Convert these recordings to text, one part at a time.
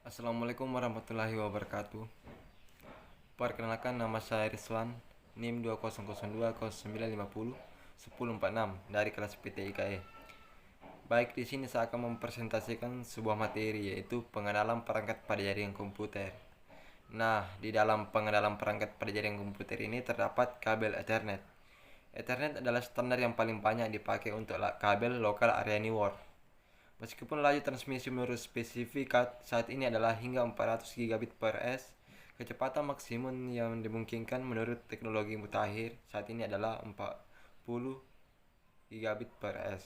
Assalamualaikum warahmatullahi wabarakatuh. Perkenalkan, nama saya Rizwan, NIM 200209501046 dari kelas PTIKE. Baik, di sini saya akan mempresentasikan sebuah materi, yaitu pengenalan perangkat pada jaringan komputer. Nah, di dalam pengenalan perangkat pada jaringan komputer ini terdapat kabel Ethernet. Ethernet adalah standar yang paling banyak dipakai untuk kabel Local Area Network. Meskipun laju transmisi menurut spesifikat saat ini adalah hingga 400 gigabit per s, kecepatan maksimum yang dimungkinkan menurut teknologi mutakhir saat ini adalah 40 gigabit per s.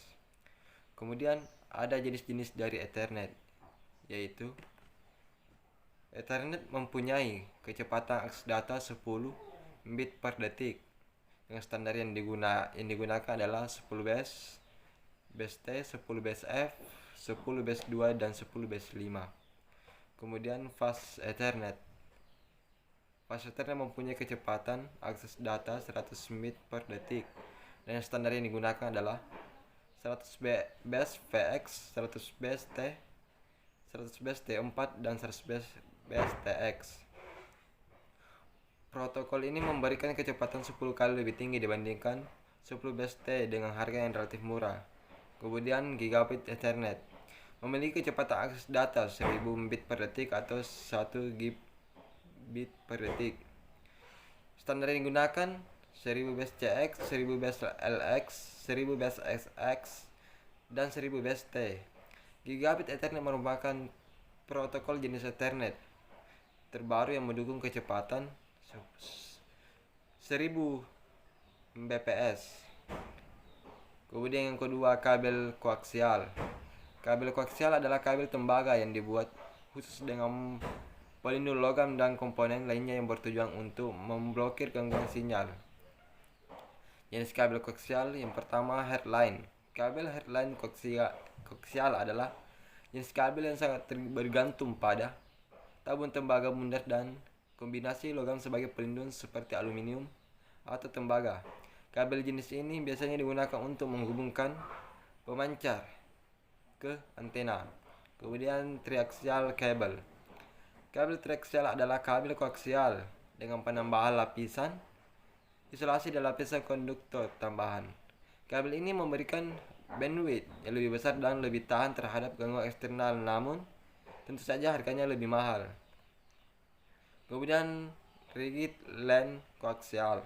Kemudian ada jenis-jenis dari Ethernet, yaitu Ethernet mempunyai kecepatan akses data 10 bit per detik. Dengan standar yang digunakan adalah 10 base, base T, 10 base F, 10 base 2, dan 10 base 5. Kemudian Fast Ethernet. Fast Ethernet mempunyai kecepatan akses data 100 Mbit per detik, dan standar yang digunakan adalah 100 base VX, 100 base T, 100 base T4, dan 100 base TX. Protokol ini memberikan kecepatan 10 kali lebih tinggi dibandingkan 10 base T dengan harga yang relatif murah. Kemudian Gigabit Ethernet memiliki kecepatan akses data 1000 Mbit per detik atau 1 Gbit per detik. Standar yang digunakan 1000 base CX, 1000 base LX, 1000 base XX, dan 1000 base T. Gigabit Ethernet merupakan protokol jenis Ethernet terbaru yang mendukung kecepatan 1000 Mbps. Kemudian yang kedua, kabel koaksial. Kabel koaksial adalah kabel tembaga yang dibuat khusus dengan pelindung logam dan komponen lainnya yang bertujuan untuk memblokir gangguan sinyal. Jenis kabel koaksial yang pertama, headline. Kabel headline koaksial adalah jenis kabel yang sangat bergantung pada tabung tembaga bundar dan kombinasi logam sebagai pelindung seperti aluminium atau tembaga. Kabel jenis ini biasanya digunakan untuk menghubungkan pemancar ke antena. Kemudian triaxial cable. Kabel triaxial adalah kabel koaksial dengan penambahan lapisan isolasi dan lapisan konduktor tambahan. Kabel ini memberikan bandwidth yang lebih besar dan lebih tahan terhadap gangguan eksternal, namun tentu saja harganya lebih mahal. Kemudian rigid line koaksial.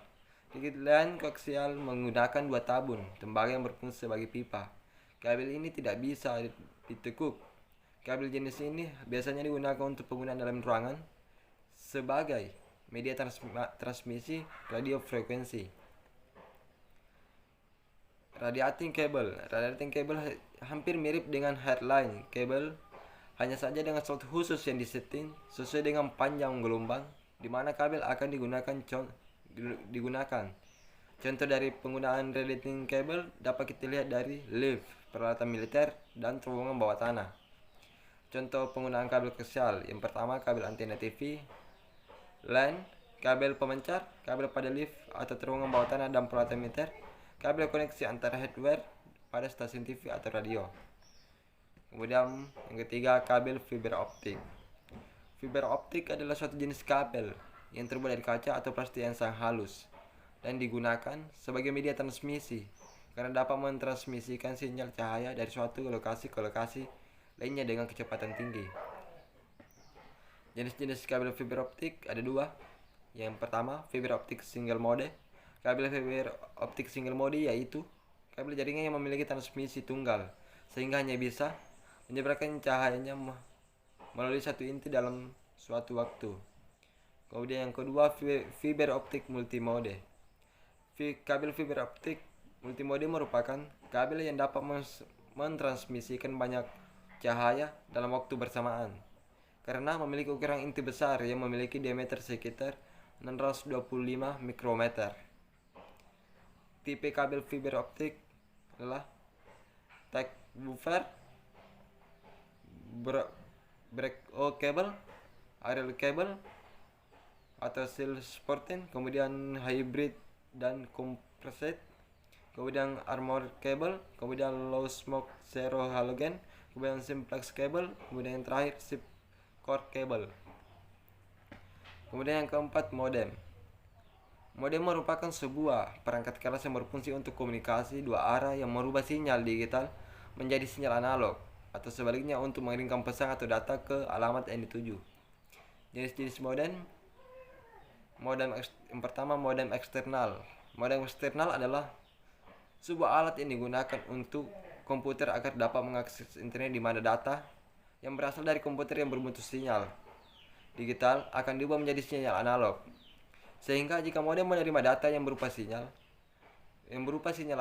Rigid line koaksial menggunakan dua tabung tembaga yang berfungsi sebagai pipa. Kabel ini tidak bisa ditekuk. Kabel jenis ini biasanya digunakan untuk penggunaan dalam ruangan sebagai media transmisi radio frekuensi. Radiating cable. Radiating cable hampir mirip dengan headline cable, hanya saja dengan slot khusus yang disetting sesuai dengan panjang gelombang di mana kabel akan digunakan. Contoh dari penggunaan radiating cable dapat kita lihat dari lift, peralatan militer, dan terowongan bawah tanah. Contoh penggunaan kabel koaksial. Yang pertama, kabel antena TV, LAN, kabel pemancar, kabel pada lift atau terowongan bawah tanah dan peralatan militer, kabel koneksi antara hardware pada stasiun TV atau radio. Kemudian yang ketiga, kabel fiber optik. Fiber optik adalah suatu jenis kabel yang terbuat dari kaca atau plastik yang sangat halus dan digunakan sebagai media transmisi karena dapat mentransmisikan sinyal cahaya dari suatu lokasi ke lokasi lainnya dengan kecepatan tinggi. Jenis-jenis kabel fiber optik ada dua. Yang pertama, fiber optik single mode. Kabel fiber optik single mode yaitu kabel jaringan yang memiliki transmisi tunggal sehingga hanya bisa menyebarkan cahayanya melalui satu inti dalam suatu waktu. Kemudian yang kedua, fiber optik multimode. Kabel fiber optik multimode merupakan kabel yang dapat mentransmisikan banyak cahaya dalam waktu bersamaan karena memiliki ukuran inti besar yang memiliki diameter sekitar 625 mikrometer. Tipe kabel fiber optik adalah tag buffer, breakout cable, aerial cable atau self supporting, kemudian hybrid dan compressed, kemudian armor cable, kemudian low smoke zero halogen, kemudian simplex cable, kemudian yang terakhir core cable. Kemudian yang keempat, modem. Modem merupakan sebuah perangkat keras yang berfungsi untuk komunikasi dua arah yang merubah sinyal digital menjadi sinyal analog, atau sebaliknya untuk mengirimkan pesan atau data ke alamat yang dituju. Jenis-jenis modem. Yang pertama, modem eksternal. Modem eksternal adalah sebuah alat yang digunakan untuk komputer agar dapat mengakses internet, di mana data yang berasal dari komputer yang berbentuk sinyal digital akan diubah menjadi sinyal analog. Sehingga jika modem menerima data yang berupa sinyal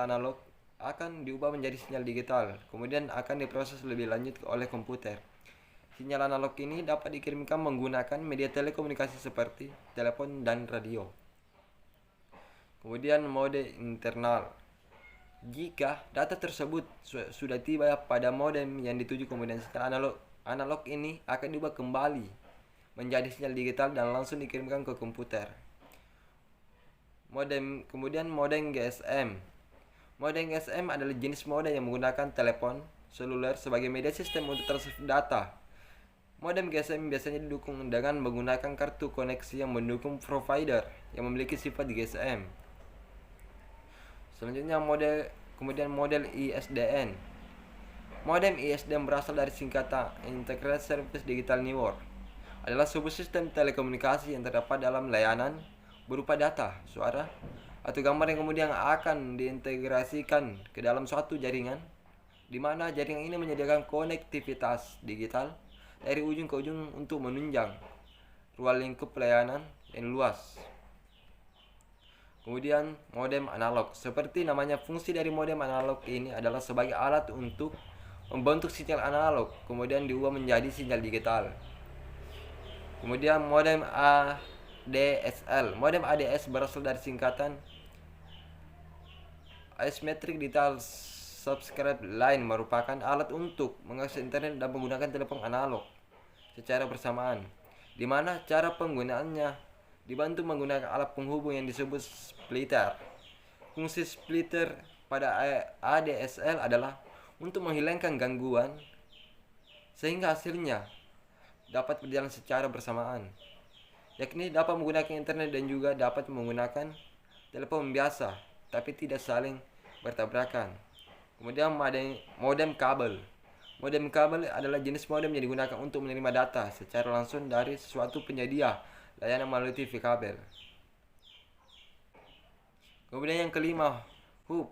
analog, akan diubah menjadi sinyal digital, kemudian akan diproses lebih lanjut oleh komputer. Sinyal analog ini dapat dikirimkan menggunakan media telekomunikasi seperti telepon dan radio. Kemudian mode internal. Jika data tersebut sudah tiba pada modem yang dituju, kemudian sinyal analog ini akan diubah kembali menjadi sinyal digital dan langsung dikirimkan ke komputer. Kemudian modem GSM. Modem GSM adalah jenis modem yang menggunakan telepon seluler sebagai media sistem untuk transfer data. Modem GSM biasanya didukung dengan menggunakan kartu koneksi yang mendukung provider yang memiliki sifat GSM. Selanjutnya model ISDN. Modem ISDN berasal dari singkatan Integrated Service Digital Network. Adalah sebuah sistem telekomunikasi yang terdapat dalam layanan berupa data, suara, atau gambar yang kemudian akan diintegrasikan ke dalam suatu jaringan, di mana jaringan ini menyediakan konektivitas digital dari ujung ke ujung untuk menunjang ruang lingkup pelayanan yang luas. Kemudian modem analog. Seperti namanya, fungsi dari modem analog ini adalah sebagai alat untuk membentuk sinyal analog kemudian diubah menjadi sinyal digital. Kemudian modem ADSL. Modem ADS berasal dari singkatan Asymmetric Digital Subscribe Line, merupakan alat untuk mengakses internet dan menggunakan telepon analog secara bersamaan, di mana cara penggunaannya dibantu menggunakan alat penghubung yang disebut splitter. Fungsi splitter pada ADSL adalah untuk menghilangkan gangguan sehingga hasilnya dapat berjalan secara bersamaan, yakni dapat menggunakan internet dan juga dapat menggunakan telepon biasa tapi tidak saling bertabrakan. Kemudian modem kabel. Modem kabel adalah jenis modem yang digunakan untuk menerima data secara langsung dari suatu penyedia layanan melalui TV kabel. Kemudian yang kelima, hub.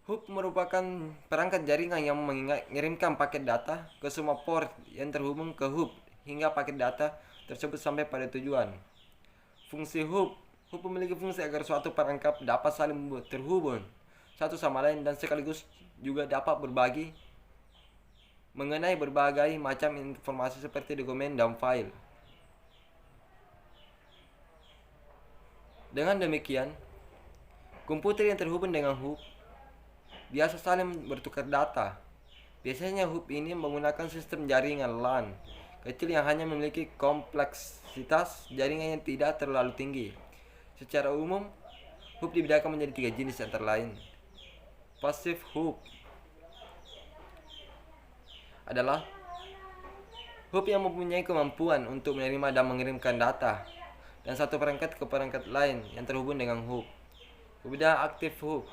Hub merupakan perangkat jaringan yang mengirimkan paket data ke semua port yang terhubung ke hub hingga paket data tersebut sampai pada tujuan. Fungsi hub memiliki fungsi agar suatu perangkat dapat saling terhubung satu sama lain dan sekaligus juga dapat berbagi mengenai berbagai macam informasi seperti dokumen dan file. Dengan demikian, komputer yang terhubung dengan hub biasa saling bertukar data. Biasanya hub ini menggunakan sistem jaringan LAN kecil yang hanya memiliki kompleksitas jaringan yang tidak terlalu tinggi. Secara umum, hub dibedakan menjadi 3 jenis antara lain. Passive hub adalah hub yang mempunyai kemampuan untuk menerima dan mengirimkan data dan satu perangkat ke perangkat lain yang terhubung dengan hub. Kemudian active hub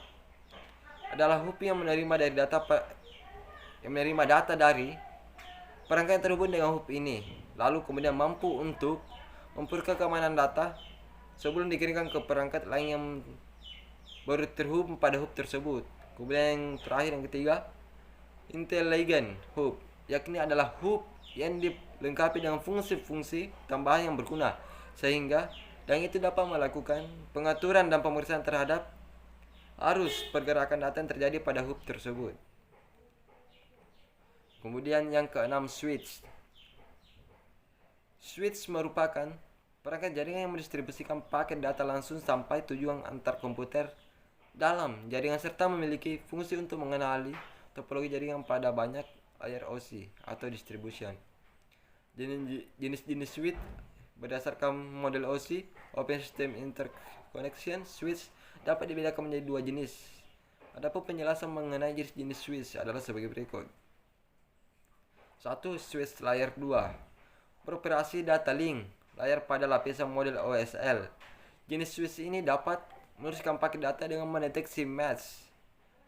adalah hub yang menerima data dari perangkat yang terhubung dengan hub ini, lalu kemudian mampu untuk memperoleh keamanan data sebelum dikirimkan ke perangkat lain yang baru terhubung pada hub tersebut. Kemudian yang terakhir, yang ketiga, intelligent hub, yakni adalah hub yang dilengkapi dengan fungsi-fungsi tambahan yang berguna sehingga dan itu dapat melakukan pengaturan dan pemeriksaan terhadap arus pergerakan data yang terjadi pada hub tersebut. Kemudian yang keenam, switch. Switch merupakan perangkat jaringan yang mendistribusikan paket data langsung sampai tujuan antar komputer dalam jaringan serta memiliki fungsi untuk mengenali topologi jaringan pada banyak layer OC atau distribution. Jenis-jenis switch berdasarkan model OC, Open System Interconnection Switch, dapat dibedakan menjadi 2 jenis. Adapun penjelasan mengenai jenis-jenis switch adalah sebagai berikut. 1. Switch layer 2. beroperasi data link layar pada lapisan model OSL. Jenis switch ini dapat meneruskan paket data dengan mendeteksi match.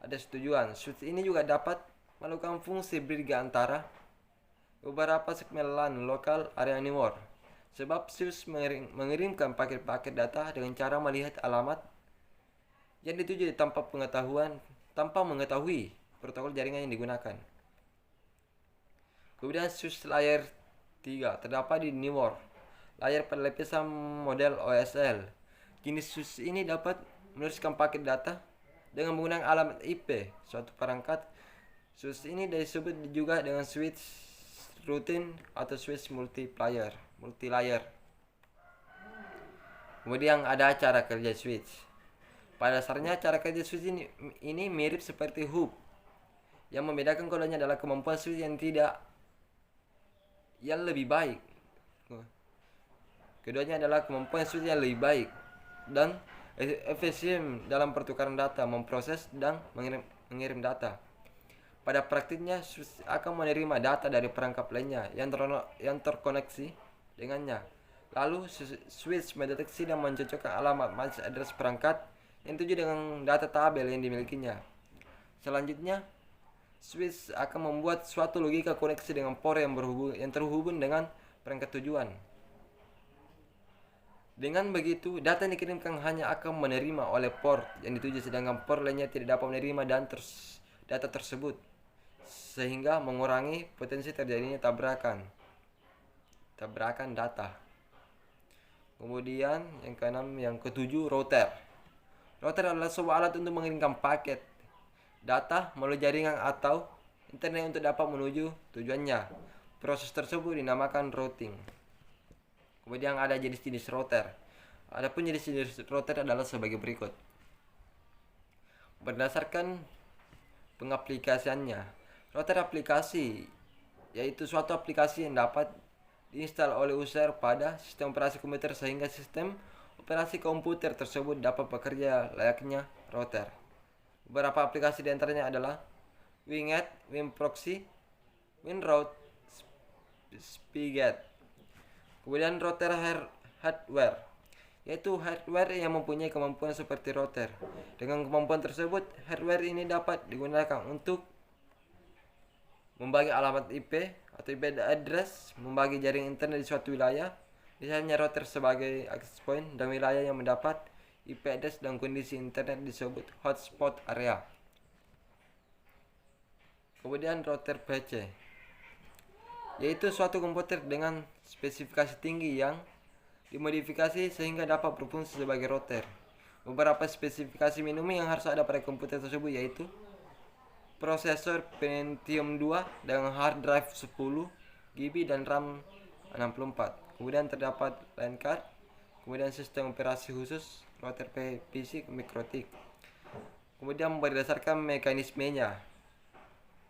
Ada setujuan. Switch ini juga dapat melakukan fungsi bridge antara beberapa segmen LAN lokal area network. Sebab switch mengirimkan paket-paket data dengan cara melihat alamat yang dituju tanpa mengetahui protokol jaringan yang digunakan. Kemudian switch layer 3 terdapat di network layar pada lapisan model OSL. Jenis switch ini dapat meneruskan paket data dengan menggunakan alamat IP suatu perangkat. Switch ini disebut juga dengan switch routine atau switch multilayer. Kemudian ada cara kerja switch. Pada dasarnya cara kerja switch ini mirip seperti hub. Yang membedakan keduanya adalah kemampuan switch yang lebih baik. Keduanya adalah kemampuan switch yang lebih baik dan efisien dalam pertukaran data, memproses dan mengirim data. Pada praktiknya, switch akan menerima data dari perangkap lainnya yang terkoneksi dengannya. Lalu switch mendeteksi dan mencocokkan alamat MAC address perangkat yang tuju dengan data tabel yang dimilikinya. Selanjutnya, switch akan membuat suatu logika koneksi dengan port yang terhubung dengan perangkat tujuan. Dengan begitu, data yang dikirimkan hanya akan menerima oleh port yang dituju, sedangkan port lainnya tidak dapat menerima data tersebut, sehingga mengurangi potensi terjadinya tabrakan data. Kemudian yang ketujuh, router. Router adalah sebuah alat untuk mengirimkan paket data melalui jaringan atau internet untuk dapat menuju tujuannya. Proses tersebut dinamakan routing. Kemudian ada jenis-jenis router. Adapun jenis-jenis router adalah sebagai berikut. Berdasarkan pengaplikasiannya, router aplikasi yaitu suatu aplikasi yang dapat diinstal oleh user pada sistem operasi komputer sehingga sistem operasi komputer tersebut dapat bekerja layaknya router. Beberapa aplikasi diantaranya adalah Winget, WinProxy, WinRoute, Spiget. Kemudian router hardware, yaitu hardware yang mempunyai kemampuan seperti router. Dengan kemampuan tersebut, hardware ini dapat digunakan untuk membagi alamat IP atau IP address, membagi jaringan internet di suatu wilayah. Misalnya router sebagai access point dan wilayah yang mendapat IP address dan kondisi internet disebut hotspot area. Kemudian router PC, yaitu suatu komputer dengan spesifikasi tinggi yang dimodifikasi sehingga dapat berfungsi sebagai router. Beberapa spesifikasi minimum yang harus ada pada komputer tersebut yaitu prosesor Pentium 2 dengan hard drive 10 GB dan RAM 64. Kemudian terdapat line card. Kemudian sistem operasi khusus router PC mikrotik. Kemudian berdasarkan mekanismenya,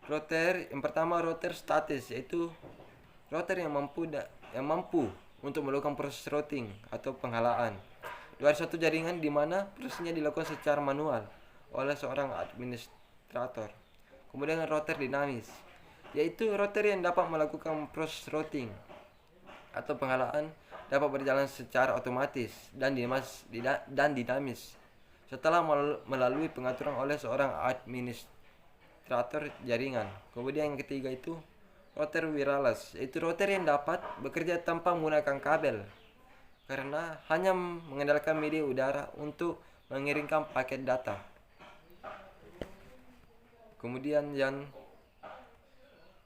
yang pertama router statis, yaitu router yang mampu untuk melakukan proses routing atau penghalaan dari suatu jaringan di mana prosesnya dilakukan secara manual oleh seorang administrator. Kemudian router dinamis, yaitu router yang dapat melakukan proses routing atau penghalaan dapat berjalan secara otomatis dan dinamis setelah melalui pengaturan oleh seorang administrator jaringan. Kemudian yang ketiga itu router wireless, yaitu router yang dapat bekerja tanpa menggunakan kabel karena hanya mengandalkan media udara untuk mengirimkan paket data. Kemudian yang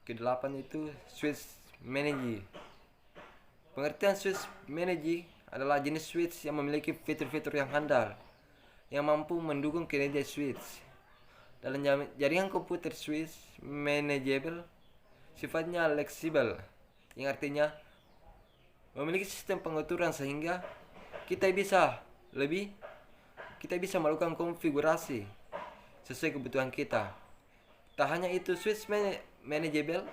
ke-8 itu switch manager. Pengertian switch manager adalah jenis switch yang memiliki fitur-fitur yang handal yang mampu mendukung kinerja switch. Dalam jaringan komputer, switch manageable sifatnya fleksibel, yang artinya memiliki sistem pengaturan sehingga kita bisa melakukan konfigurasi sesuai kebutuhan kita. Tak hanya itu, switch manageable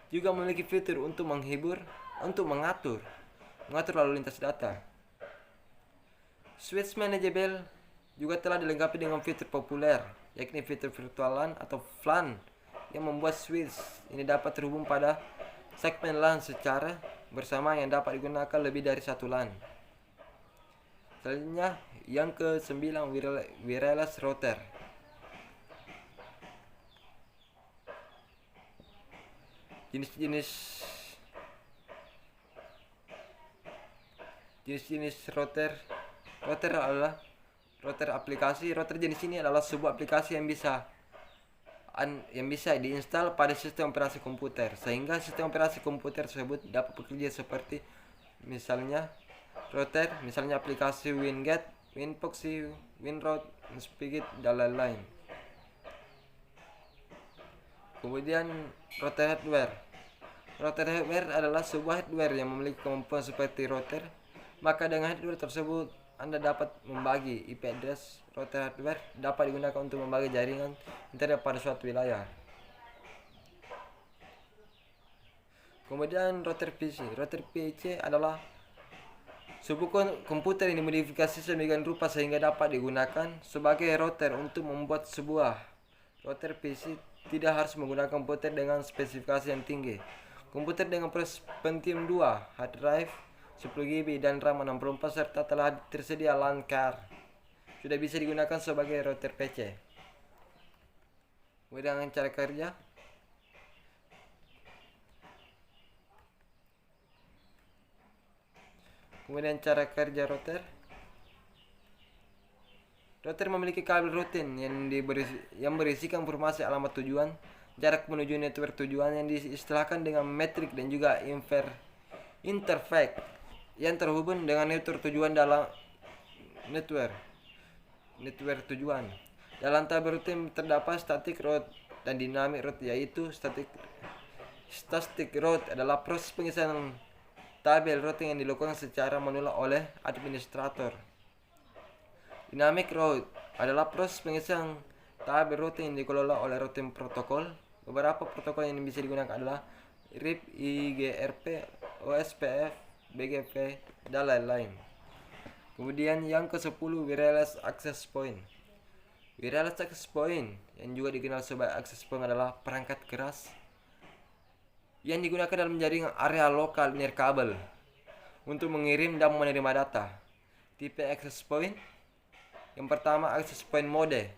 juga memiliki fitur untuk mengatur lalu lintas data. Switch manageable juga telah dilengkapi dengan fitur populer, yakni fitur virtual LAN atau VLAN yang membuat switch ini dapat terhubung pada segmen LAN secara bersama yang dapat digunakan lebih dari satu LAN. Selanjutnya yang ke-9, wireless router. Jenis-jenis router adalah router aplikasi. Router jenis ini adalah sebuah aplikasi yang bisa diinstal pada sistem operasi komputer, sehingga sistem operasi komputer tersebut dapat bekerja seperti misalnya aplikasi Winget, Winproxy, Winroute, Spigit, dan lain-lain. Kemudian router hardware. Router hardware adalah sebuah hardware yang memiliki kemampuan seperti router. Maka dengan hardware tersebut Anda dapat membagi IP address. Router hardware dapat digunakan untuk membagi jaringan internet pada suatu wilayah. Kemudian router PC. Router PC adalah sebuah komputer yang dimodifikasi sedemikian rupa sehingga dapat digunakan sebagai router. Untuk membuat sebuah router PC tidak harus menggunakan komputer dengan spesifikasi yang tinggi. Komputer dengan proses Pentium 2, hard drive 10 GB dan RAM 64 serta telah tersedia LAN card sudah bisa digunakan sebagai router PC. Kemudian cara kerja. Kemudian cara kerja router. Router memiliki kabel rutin yang berisikan informasi alamat tujuan, jarak menuju network tujuan yang diistilahkan dengan metrik, dan juga interface yang terhubung dengan network tujuan dalam network tujuan. Dalam tabel rutin terdapat static route dan dynamic route, yaitu static route adalah proses pengisian tabel routing yang dilakukan secara manual oleh administrator. Dynamic route adalah proses pengisian tabel routing yang dikelola oleh routing protokol. Beberapa protokol yang bisa digunakan adalah RIP, IGRP, OSPF, BGP, dan lain-lain. Kemudian yang ke-10, wireless access point. Wireless access point yang juga dikenal sebagai access point adalah perangkat keras yang digunakan dalam jaringan area lokal nirkabel untuk mengirim dan menerima data. Tipe access point. Yang pertama, access point mode.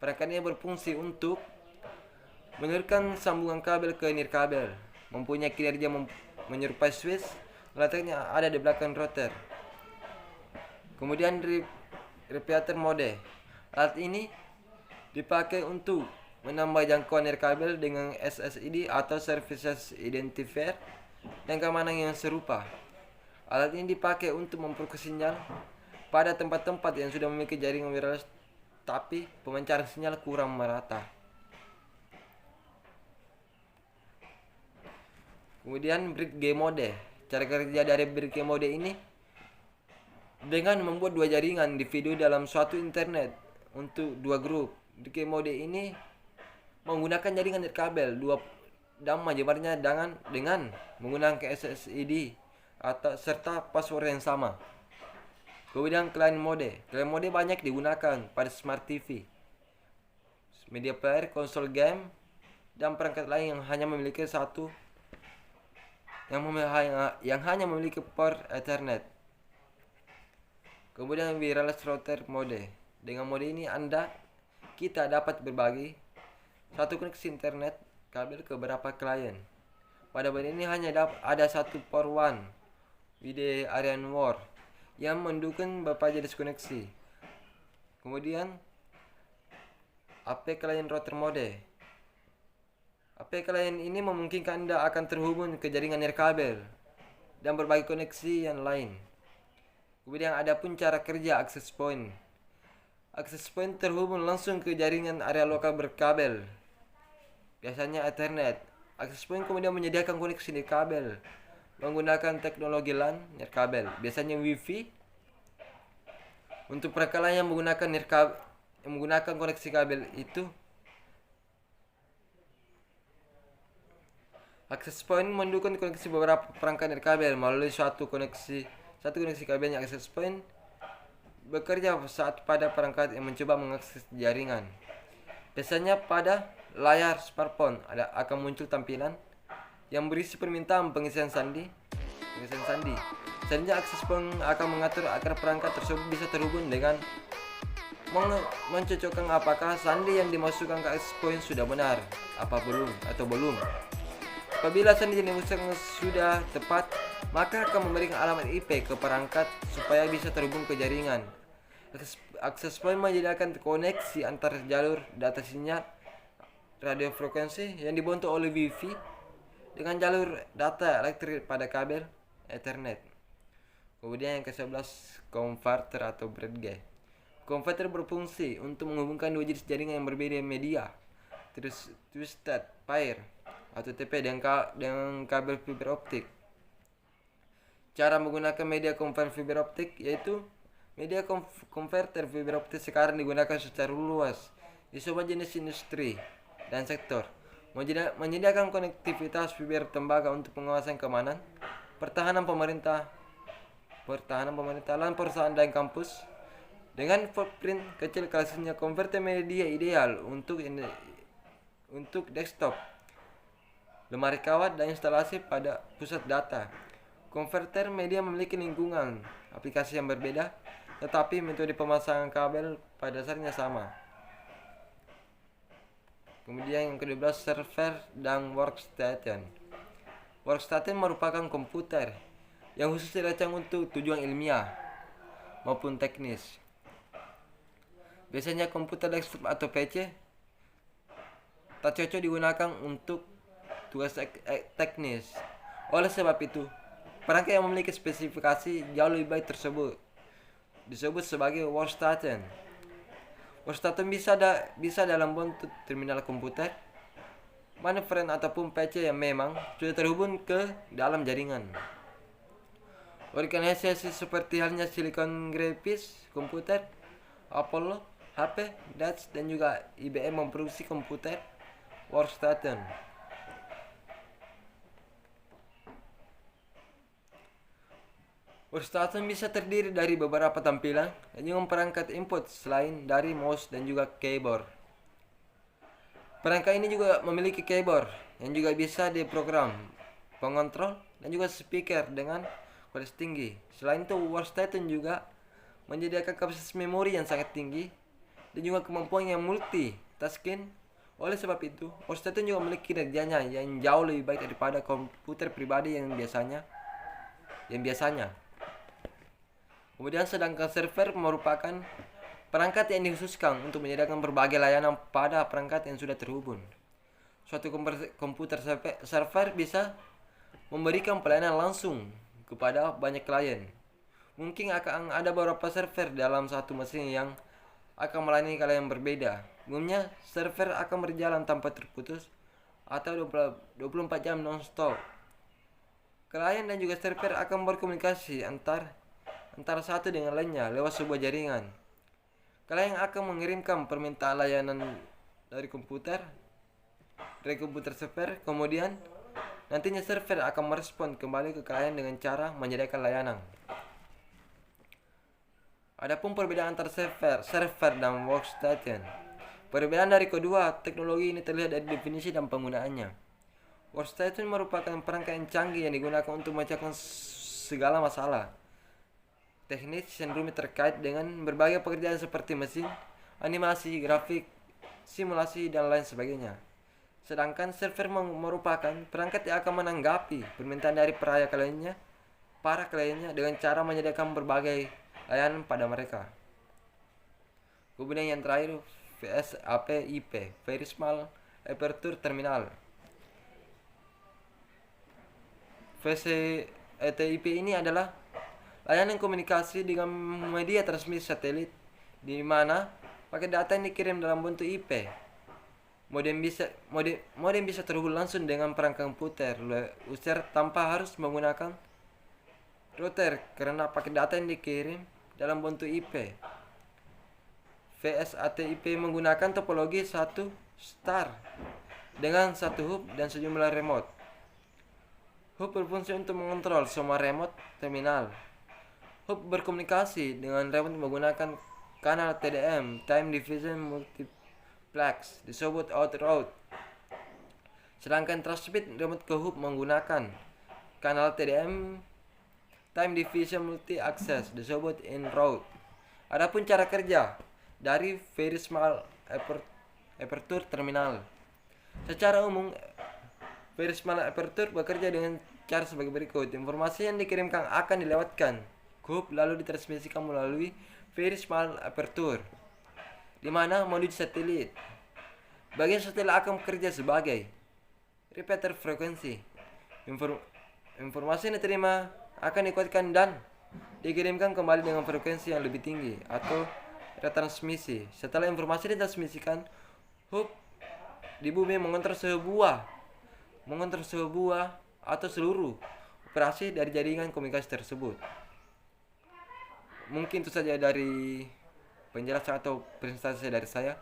Perangkat ini berfungsi untuk mengirimkan sambungan kabel ke nirkabel, mempunyai kinerja menyerupai switch, letaknya ada di belakang router. Kemudian repeater mode. Alat ini dipakai untuk menambah jangkauan nirkabel dengan SSID atau Services Identifier dan keamanan yang serupa. Alat ini dipakai untuk memperkuat sinyal pada tempat-tempat yang sudah memiliki jaringan wireless tapi pemancaran sinyal kurang merata. Kemudian bridge mode. Cara kerja dari bridge mode ini dengan membuat dua jaringan individu dalam suatu internet untuk dua grup. Bridge mode ini menggunakan jaringan nirkabel dan menyebarnya dengan menggunakan SSID serta password yang sama. Kemudian client mode. Client mode banyak digunakan pada smart TV, media player, konsol game, dan perangkat lain yang hanya memiliki yang hanya memiliki port Ethernet. Kemudian wireless router mode. Dengan mode ini kita dapat berbagi satu koneksi internet kabel ke beberapa klien. Pada mode ini hanya ada satu port WAN wide area network yang mendukung beberapa jenis koneksi. Kemudian AP client router mode. AP client ini memungkinkan Anda akan terhubung ke jaringan nirkabel dan berbagai koneksi yang lain. Kemudian ada pun cara kerja access point. Access point terhubung langsung ke jaringan area lokal berkabel, biasanya Ethernet. Access point kemudian menyediakan koneksi nirkabel menggunakan teknologi LAN nirkabel, biasanya Wi-Fi. Untuk perangkat lain yang menggunakan koneksi kabel itu, access point mendukung koneksi beberapa perangkat nirkabel melalui satu koneksi kabelnya. Access point bekerja saat pada perangkat yang mencoba mengakses jaringan. Biasanya pada layar smartphone akan muncul tampilan yang berisi permintaan pengisian sandi pengesahan sandi. Selanjutnya akses point akan mengatur agar perangkat tersebut bisa terhubung dengan mencocokkan apakah sandi yang dimasukkan ke access point sudah benar atau belum. Apabila sandi yang dimasukkan sudah tepat, maka akan memberikan alamat IP ke perangkat supaya bisa terhubung ke jaringan. Access point menyediakan koneksi antar jalur data sinyal radio frekuensi yang dibantu oleh Wi-Fi dengan jalur data elektrik pada kabel Ethernet. Kemudian yang ke-11, converter atau bridge. Converter berfungsi untuk menghubungkan dua jenis jaringan yang berbeda media, twisted pair atau TP dengan kabel fiber optik. Cara menggunakan media converter fiber optik yaitu media converter fiber optik sekarang digunakan secara luas di semua jenis industri dan sektor, menyediakan konektivitas fiber tembaga untuk pengawasan keamanan, pertahanan pemerintah dan perusahaan dan kampus. Dengan footprint kecil, klasisnya konverter media ideal untuk desktop, lemari kawat, dan instalasi pada pusat data. Konverter media memiliki lingkungan aplikasi yang berbeda, tetapi metode pemasangan kabel pada dasarnya sama. Kemudian yang ke-12, server dan workstation. Workstation merupakan komputer yang khusus dirancang untuk tujuan ilmiah maupun teknis. Biasanya komputer desktop atau PC tak cocok digunakan untuk tugas teknis. Oleh sebab itu, perangkat yang memiliki spesifikasi jauh lebih baik tersebut disebut sebagai workstation. Workstation bisa dalam bentuk terminal komputer, mainframe ataupun PC yang memang sudah terhubung ke dalam jaringan. Organisasi seperti halnya Silicon Graphics Komputer, Apollo, HP, Dell, dan juga IBM memproduksi komputer workstation. Workstation bisa terdiri dari beberapa tampilan dan juga perangkat input selain dari mouse dan juga keyboard. Perangkat ini juga memiliki keyboard yang juga bisa diprogram, pengontrol, dan juga speaker dengan kualitas tinggi. Selain itu, workstation juga menyediakan kapasitas memori yang sangat tinggi dan juga kemampuan yang multitasking. Oleh sebab itu, workstation juga memiliki kinerjanya yang jauh lebih baik daripada komputer pribadi yang biasanya. Kemudian sedangkan server merupakan perangkat yang dikhususkan untuk menyediakan berbagai layanan pada perangkat yang sudah terhubung. Suatu komputer server bisa memberikan pelayanan langsung kepada banyak klien. Mungkin akan ada beberapa server dalam satu mesin yang akan melayani klien yang berbeda. Umumnya, server akan berjalan tanpa terputus atau 24 jam non-stop. Klien dan juga server akan berkomunikasi antara satu dengan lainnya lewat sebuah jaringan. Klien akan mengirimkan permintaan layanan dari komputer server, kemudian nantinya server akan merespon kembali ke klien dengan cara menyediakan layanan. Adapun perbedaan antara server dan workstation. Perbedaan dari kedua teknologi ini terlihat dari definisi dan penggunaannya. Workstation merupakan perangkat yang canggih yang digunakan untuk memecahkan segala masalah teknis yang rumit terkait dengan berbagai pekerjaan seperti mesin, animasi, grafik, simulasi, dan lain sebagainya. Sedangkan server merupakan perangkat yang akan menanggapi permintaan dari para kliennya dengan cara menyediakan berbagai layanan pada mereka. Kemudian yang terakhir, VSAP/IP, Very Small Aperture Terminal. VSAP/IP ini adalah layanan komunikasi dengan media transmisi satelit di mana paket data yang dikirim dalam bentuk IP. Modem bisa terhubung langsung dengan perangkat komputer user tanpa harus menggunakan router karena paket data yang dikirim dalam bentuk IP. VSAT/IP menggunakan topologi satu star dengan satu hub dan sejumlah remote. Hub berfungsi untuk mengontrol semua remote terminal. Hub berkomunikasi dengan remote menggunakan kanal TDM, Time Division Multiplex, disebut out-route. Sedangkan transmit remote ke hub menggunakan kanal TDM time division multi access disebut in route. Adapun cara kerja dari very small aperture terminal. Secara umum, very small aperture bekerja dengan cara sebagai berikut. Informasi yang dikirimkan akan dilewatkan hub lalu ditransmisikan melalui very small aperture, di mana menuju satelit. Bagian satelit akan bekerja sebagai repeater frekuensi. Informasi yang diterima akan dikuatkan dan dikirimkan kembali dengan frekuensi yang lebih tinggi atau retransmisi. Setelah informasi ditransmisikan, hub di bumi mengontrol sebuah atau seluruh operasi dari jaringan komunikasi tersebut. Mungkin itu saja dari penjelasan atau presentasi dari saya.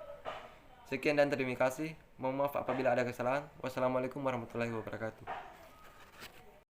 Sekian dan terima kasih. Mohon maaf apabila ada kesalahan. Wassalamualaikum warahmatullahi wabarakatuh.